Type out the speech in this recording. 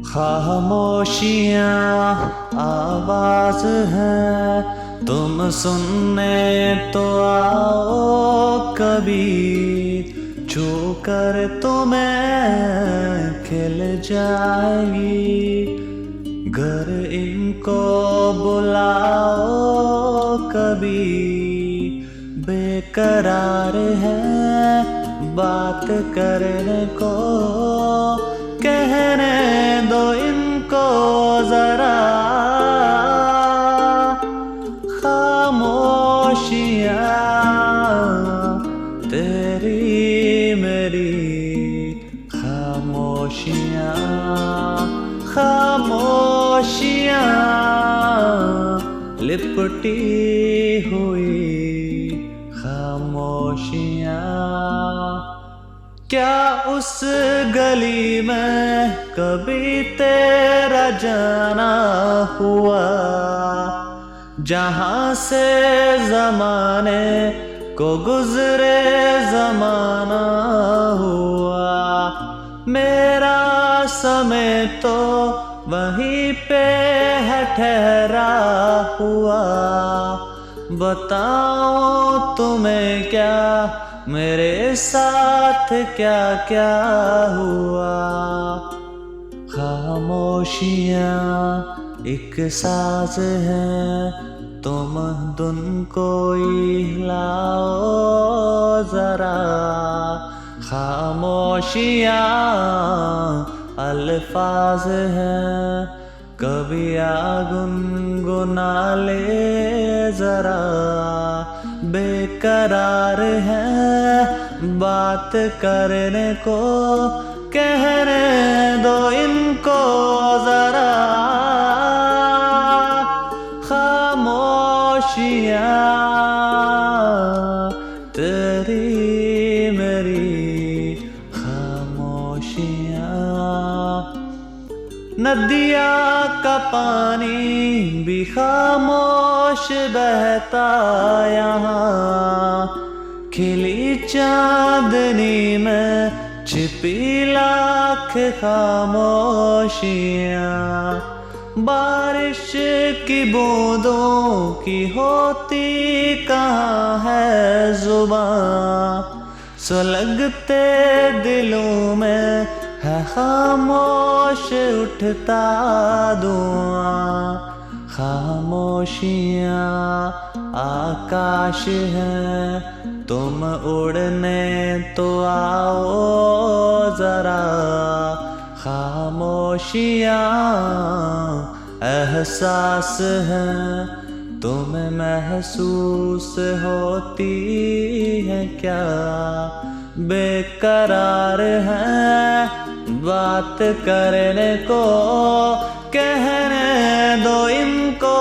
खामोशियाँ आवाज है, तुम सुनने तो आओ कभी, छू कर तुम्हें खिल जाएगी। घर इनको बुलाओ कभी, बेकरार है बात करने को, कहने दो इनको जरा। खामोशियाँ तेरी मेरी, खामोशियाँ खामोशियाँ लिपटी हुई खामोशियाँ। क्या उस गली में कभी तेरा जाना हुआ, जहाँ से ज़माने को गुज़रे ज़माना हुआ। मेरा समय तो वहीं पे है ठहरा हुआ, बताऊं तुम्हें क्या मेरे साथ क्या क्या हुआ। खामोशियाँ एक साज है, तुम धुन को हिलाओ जरा। खामोशियाँ अल्फाज हैं, कभी गुनगुना ले जरा। बेकरार है बात करने को, कहने दो इनको जरा। खामोशियाँ तेरी मेरी, खामोशियाँ। नदिया का पानी भी खामोश बहता यहाँ, खिली चांदनी में छिपी लाख खामोशियाँ। बारिश की बूंदों की होती कहाँ है जुबां, सुलगते दिलों में है खामोश उठता धुआं। खामोशियाँ आकाश है, तुम उड़ने तो आओ जरा। खामोशियाँ एहसास है, तुम्हें महसूस होती है क्या। बेकरार है बात करने को, कहने दो इनको